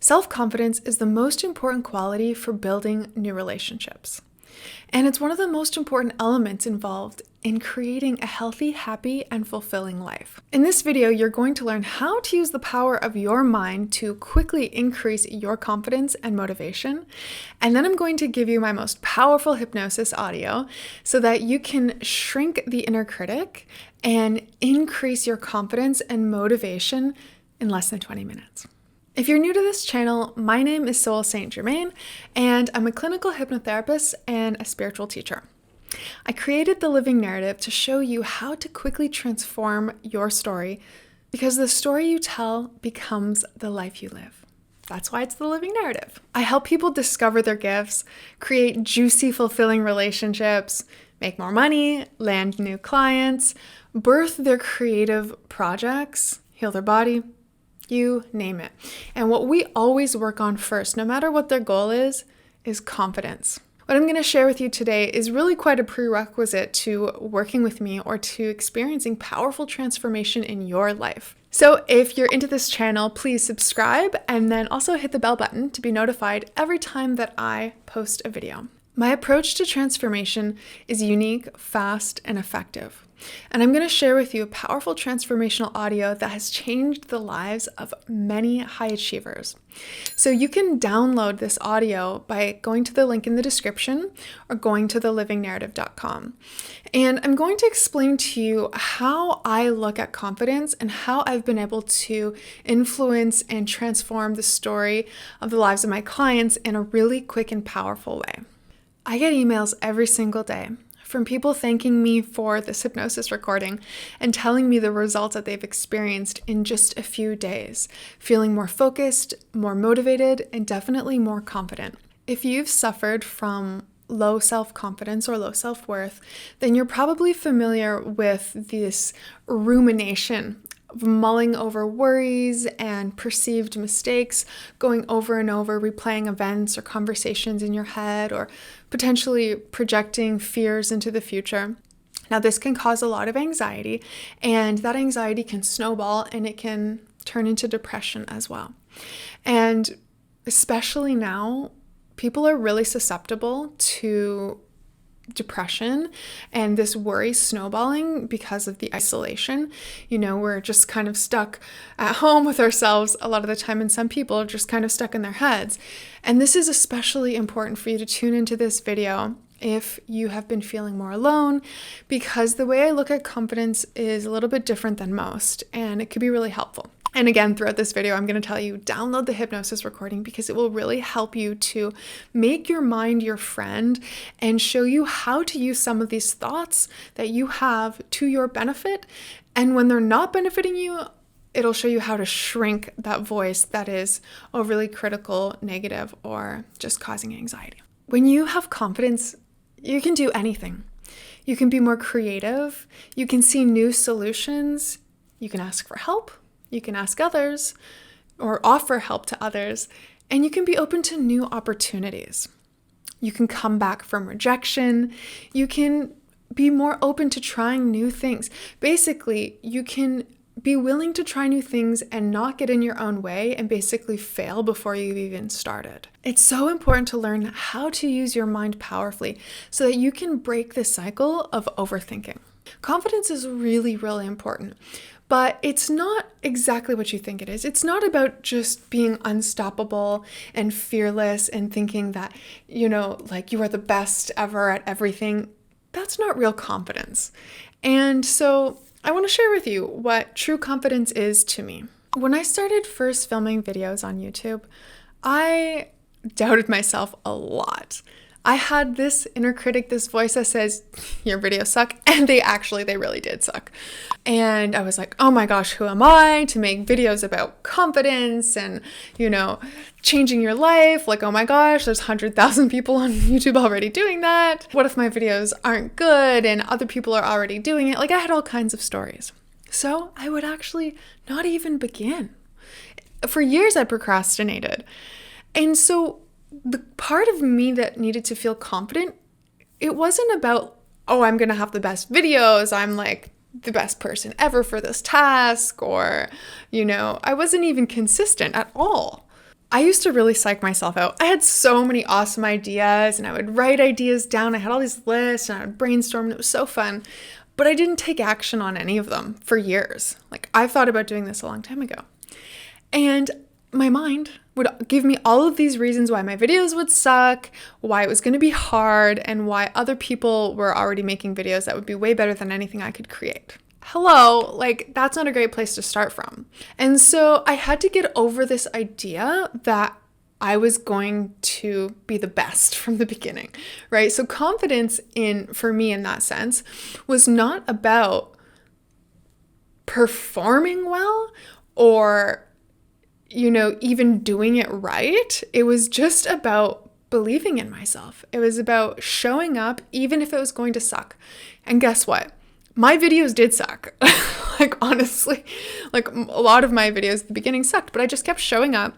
Self-confidence is the most important quality for building new relationships. And it's one of the most important elements involved in creating a healthy, happy, and fulfilling life. In this video, you're going to learn how to use the power of your mind to quickly increase your confidence and motivation. And then I'm going to give you my most powerful hypnosis audio so that you can shrink the inner critic and increase your confidence and motivation in less than 20 minutes. If you're new to this channel, my name is Saint-Germaine, and I'm a clinical hypnotherapist and a spiritual teacher. I created the Living Narrative to show you how to quickly transform your story, because the story you tell becomes the life you live. That's why it's the Living Narrative. I help people discover their gifts, create juicy, fulfilling relationships, make more money, land new clients, birth their creative projects, heal their body, you name it. And what we always work on first, no matter what their goal is confidence. What I'm going to share with you today is really quite a prerequisite to working with me or to experiencing powerful transformation in your life. So if you're into this channel, please subscribe and then also hit the bell button to be notified every time that I post a video. My approach to transformation is unique, fast, and effective. And I'm going to share with you a powerful transformational audio that has changed the lives of many high achievers. So you can download this audio by going to the link in the description or going to thelivingnarrative.com. And I'm going to explain to you how I look at confidence and how I've been able to influence and transform the story of the lives of my clients in a really quick and powerful way. I get emails every single day from people thanking me for this hypnosis recording and telling me the results that they've experienced in just a few days, feeling more focused, more motivated, and definitely more confident. If you've suffered from low self-confidence or low self-worth, then you're probably familiar with this rumination of mulling over worries and perceived mistakes, going over and over, replaying events or conversations in your head, or potentially projecting fears into the future. Now, this can cause a lot of anxiety, and that anxiety can snowball and it can turn into depression as well. And especially now, people are really susceptible to depression and this worry snowballing because of the isolation. We're just kind of stuck at home with ourselves a lot of the time, and some people are just kind of stuck in their heads. And this is especially important for you to tune into this video if you have been feeling more alone, because the way I look at confidence is a little bit different than most, and it could be really helpful. And again, throughout this video, I'm going to tell you, download the hypnosis recording because it will really help you to make your mind your friend and show you how to use some of these thoughts that you have to your benefit. And when they're not benefiting you, it'll show you how to shrink that voice that is overly critical, negative, or just causing anxiety. When you have confidence, you can do anything. You can be more creative. You can see new solutions. You can ask for help. You can ask others or offer help to others, and you can be open to new opportunities. You can come back from rejection. You can be more open to trying new things. Basically, you can be willing to try new things and not get in your own way and basically fail before you've even started. It's so important to learn how to use your mind powerfully so that you can break the cycle of overthinking. Confidence is really, really important. But it's not exactly what you think it is. It's not about just being unstoppable and fearless and thinking that, like you are the best ever at everything. That's not real confidence. And so I want to share with you what true confidence is to me. When I started first filming videos on YouTube, I doubted myself a lot. I had this inner critic, this voice that says, your videos suck. And they really did suck. And I was like, oh my gosh, who am I to make videos about confidence and, changing your life? Like, oh my gosh, there's 100,000 people on YouTube already doing that. What if my videos aren't good and other people are already doing it? Like, I had all kinds of stories. So I would actually not even begin. For years, I procrastinated. And so the part of me that needed to feel confident, it wasn't about, oh, I'm going to have the best videos. I'm like the best person ever for this task, or, I wasn't even consistent at all. I used to really psych myself out. I had so many awesome ideas and I would write ideas down. I had all these lists and I would brainstorm and it was so fun. But I didn't take action on any of them for years. Like, I've thought about doing this a long time ago. And my mind would give me all of these reasons why my videos would suck, why it was going to be hard, and why other people were already making videos that would be way better than anything I could create. Hello, like, that's not a great place to start from. And so I had to get over this idea that I was going to be the best from the beginning, right? So confidence for me in that sense was not about performing well or, even doing it right. It was just about believing in myself. It was about showing up even if it was going to suck. And guess what? My videos did suck. Like, honestly, like, a lot of my videos at the beginning sucked, but I just kept showing up.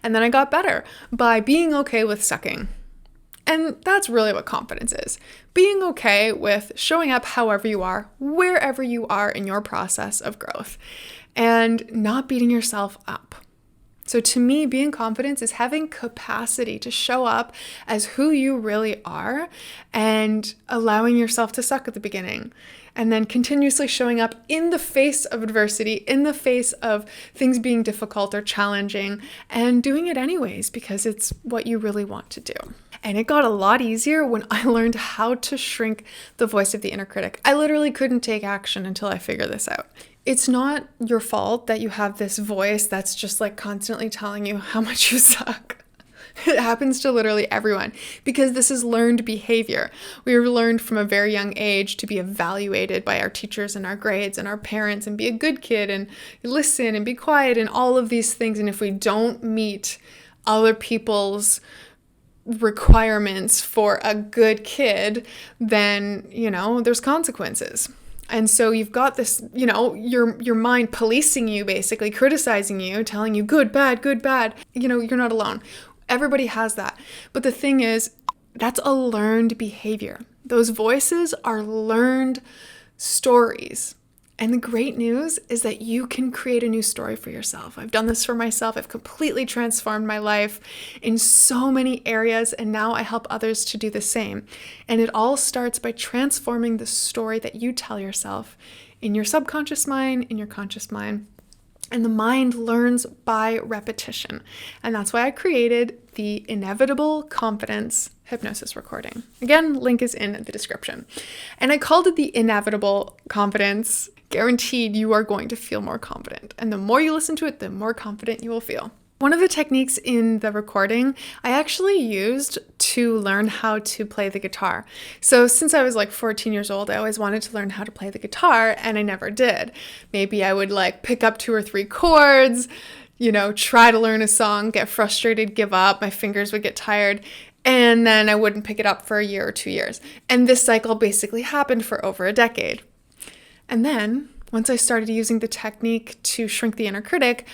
And then I got better by being okay with sucking. And that's really what confidence is. Being okay with showing up however you are, wherever you are in your process of growth, and not beating yourself up. So to me, being confident is having capacity to show up as who you really are and allowing yourself to suck at the beginning. And then continuously showing up in the face of adversity, in the face of things being difficult or challenging, and doing it anyways because it's what you really want to do. And it got a lot easier when I learned how to shrink the voice of the inner critic. I literally couldn't take action until I figured this out. It's not your fault that you have this voice that's just like constantly telling you how much you suck. It happens to literally everyone because this is learned behavior. We were learned from a very young age to be evaluated by our teachers and our grades and our parents and be a good kid and listen and be quiet and all of these things. And if we don't meet other people's requirements for a good kid, then, there's consequences. And so you've got this, your mind policing you, basically criticizing you, telling you good, bad, good, bad. You're not alone. Everybody has that. But the thing is, that's a learned behavior. Those voices are learned stories. And the great news is that you can create a new story for yourself. I've done this for myself. I've completely transformed my life in so many areas, and now I help others to do the same. And it all starts by transforming the story that you tell yourself in your subconscious mind, in your conscious mind. And the mind learns by repetition. And that's why I created the Inevitable Confidence hypnosis recording. Again, link is in the description. And I called it the Inevitable Confidence. Guaranteed you are going to feel more confident. And the more you listen to it, the more confident you will feel. One of the techniques in the recording I actually used to learn how to play the guitar. So since I was like 14 years old, I always wanted to learn how to play the guitar and I never did. Maybe I would pick up 2 or 3 chords, try to learn a song, get frustrated, give up, my fingers would get tired, and then I wouldn't pick it up for a year or 2 years. And this cycle basically happened for over a decade. And then once I started using the technique to shrink the inner critic,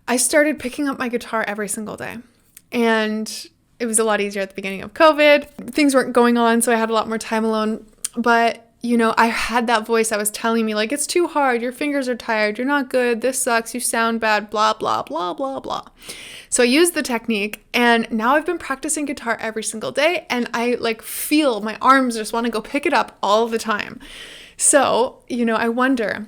I started picking up my guitar every single day. And it was a lot easier at the beginning of COVID. Things weren't going on, so I had a lot more time alone. But, I had that voice that was telling me, it's too hard, your fingers are tired, you're not good, this sucks, you sound bad, blah, blah, blah, blah, blah. So I used the technique, and now I've been practicing guitar every single day, and I feel my arms just want to go pick it up all the time. So, I wonder,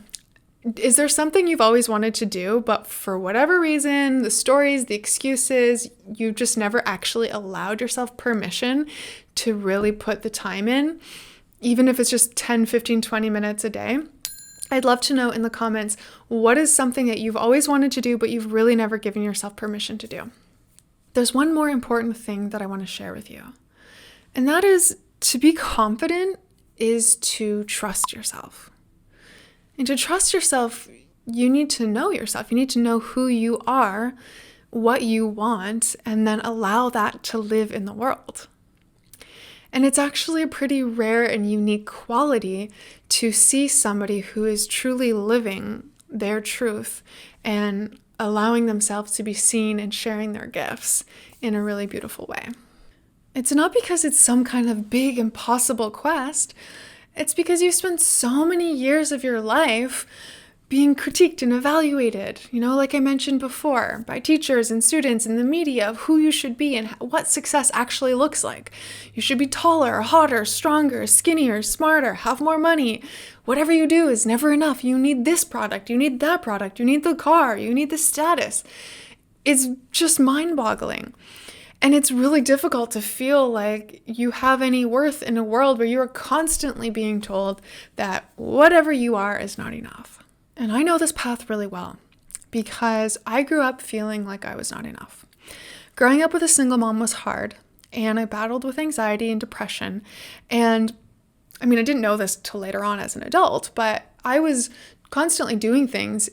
is there something you've always wanted to do, but for whatever reason, the stories, the excuses, you just never actually allowed yourself permission to really put the time in, even if it's just 10, 15, 20 minutes a day? I'd love to know in the comments, what is something that you've always wanted to do, but you've really never given yourself permission to do? There's one more important thing that I want to share with you, and that is to be confident is to trust yourself. And to trust yourself, you need to know yourself. You need to know who you are, what you want, and then allow that to live in the world. And it's actually a pretty rare and unique quality to see somebody who is truly living their truth and allowing themselves to be seen and sharing their gifts in a really beautiful way. It's not because it's some kind of big impossible quest. It's because you spent so many years of your life being critiqued and evaluated, like I mentioned before, by teachers and students and the media of who you should be and what success actually looks like. You should be taller, hotter, stronger, skinnier, smarter, have more money. Whatever you do is never enough. You need this product, you need that product, you need the car, you need the status. It's just mind-boggling. And it's really difficult to feel like you have any worth in a world where you are constantly being told that whatever you are is not enough. And I know this path really well because I grew up feeling like I was not enough. Growing up with a single mom was hard, and I battled with anxiety and depression. And I didn't know this till later on as an adult, but I was constantly doing things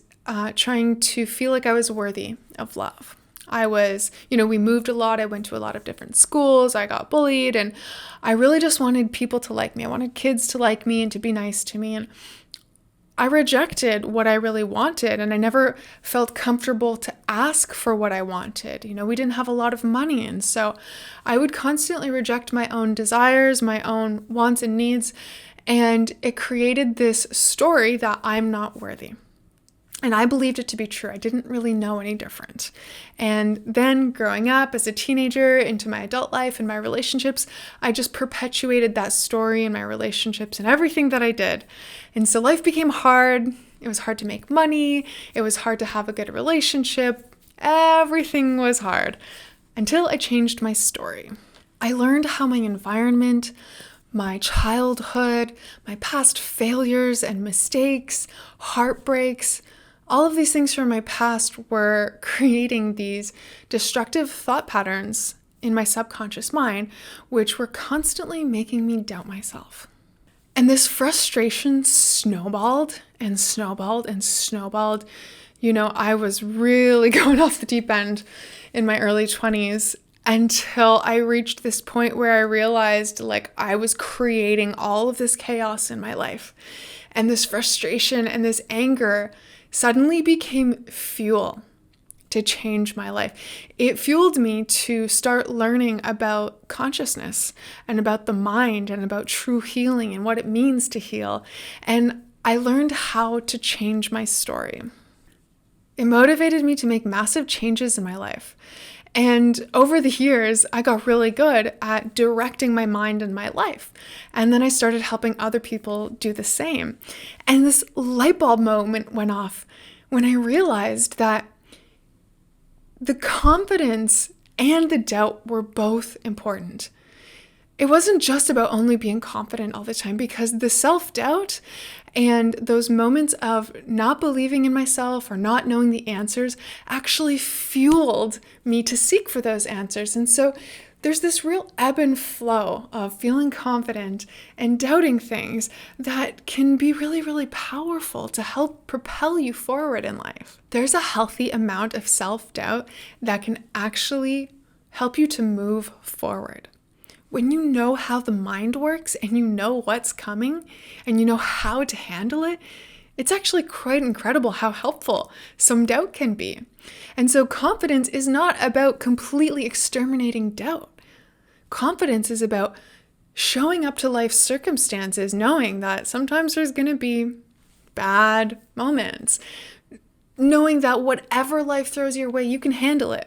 trying to feel like I was worthy of love. I was, we moved a lot. I went to a lot of different schools. I got bullied, and I really just wanted people to like me. I wanted kids to like me and to be nice to me. And I rejected what I really wanted, and I never felt comfortable to ask for what I wanted. We didn't have a lot of money, and so I would constantly reject my own desires, my own wants and needs, and it created this story that I'm not worthy. And I believed it to be true. I didn't really know any different. And then growing up as a teenager into my adult life and my relationships, I just perpetuated that story in my relationships and everything that I did. And so life became hard. It was hard to make money. It was hard to have a good relationship. Everything was hard until I changed my story. I learned how my environment, my childhood, my past failures and mistakes, heartbreaks, all of these things from my past were creating these destructive thought patterns in my subconscious mind, which were constantly making me doubt myself. And this frustration snowballed and snowballed and snowballed. I was really going off the deep end in my early 20s until I reached this point where I realized I was creating all of this chaos in my life. And this frustration and this anger suddenly became fuel to change my life. It fueled me to start learning about consciousness and about the mind and about true healing and what it means to heal. And I learned how to change my story. It motivated me to make massive changes in my life. And over the years, I got really good at directing my mind and my life. And then I started helping other people do the same. And this light bulb moment went off when I realized that the confidence and the doubt were both important. It wasn't just about only being confident all the time, because the self-doubt and those moments of not believing in myself or not knowing the answers actually fueled me to seek for those answers. And so there's this real ebb and flow of feeling confident and doubting things that can be really, really powerful to help propel you forward in life. There's a healthy amount of self-doubt that can actually help you to move forward. When you know how the mind works and you know what's coming and you know how to handle it, it's actually quite incredible how helpful some doubt can be. And so confidence is not about completely exterminating doubt. Confidence is about showing up to life's circumstances, knowing that sometimes there's going to be bad moments, knowing that whatever life throws your way, you can handle it.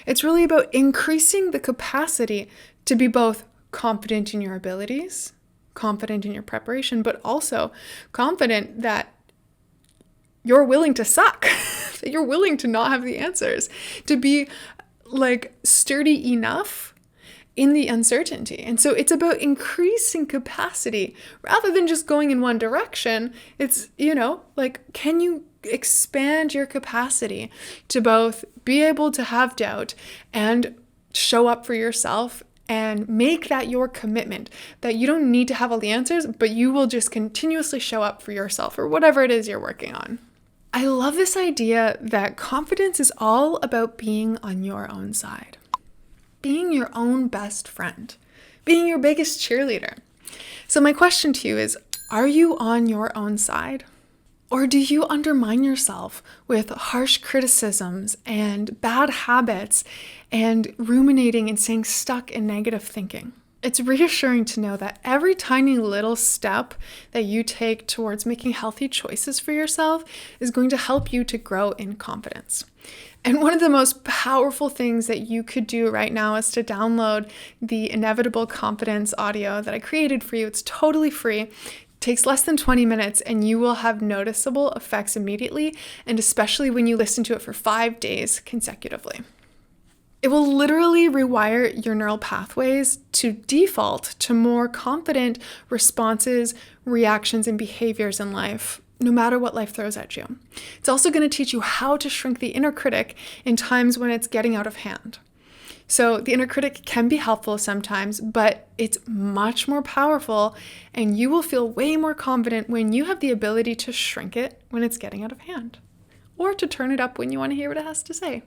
It's really about increasing the capacity to be both confident in your abilities, confident in your preparation, but also confident that you're willing to suck, that you're willing to not have the answers, to be sturdy enough in the uncertainty. And so it's about increasing capacity rather than just going in one direction. It's, can you expand your capacity to both be able to have doubt and show up for yourself and make that your commitment, that you don't need to have all the answers, but you will just continuously show up for yourself or whatever it is you're working on. I love this idea that confidence is all about being on your own side, being your own best friend, being your biggest cheerleader. So my question to you is, are you on your own side? Or do you undermine yourself with harsh criticisms and bad habits and ruminating and staying stuck in negative thinking? It's reassuring to know that every tiny little step that you take towards making healthy choices for yourself is going to help you to grow in confidence. And one of the most powerful things that you could do right now is to download the Inevitable Confidence audio that I created for you. It's totally free. It takes less than 20 minutes and you will have noticeable effects immediately, and especially when you listen to it for 5 days consecutively. It will literally rewire your neural pathways to default to more confident responses, reactions, and behaviors in life, no matter what life throws at you. It's also going to teach you how to shrink the inner critic in times when it's getting out of hand. So the inner critic can be helpful sometimes, but it's much more powerful, and you will feel way more confident when you have the ability to shrink it when it's getting out of hand, or to turn it up when you want to hear what it has to say.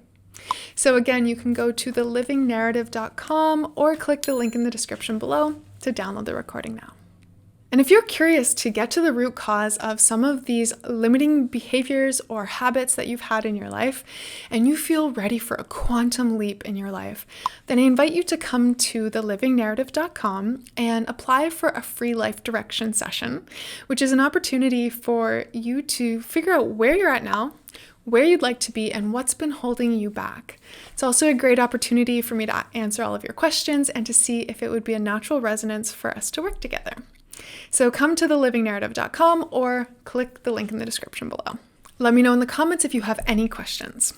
So again, you can go to thelivingnarrative.com or click the link in the description below to download the recording now. And if you're curious to get to the root cause of some of these limiting behaviors or habits that you've had in your life, and you feel ready for a quantum leap in your life, then I invite you to come to thelivingnarrative.com and apply for a free life direction session, which is an opportunity for you to figure out where you're at now, where you'd like to be, and what's been holding you back. It's also a great opportunity for me to answer all of your questions and to see if it would be a natural resonance for us to work together. So come to thelivingnarrative.com or click the link in the description below. Let me know in the comments if you have any questions.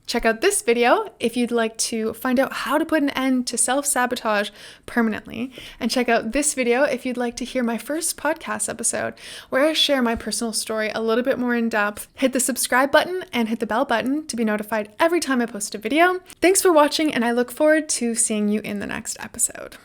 Check out this video if you'd like to find out how to put an end to self-sabotage permanently. And check out this video if you'd like to hear my first podcast episode where I share my personal story a little bit more in depth. Hit the subscribe button and hit the bell button to be notified every time I post a video. Thanks for watching, and I look forward to seeing you in the next episode.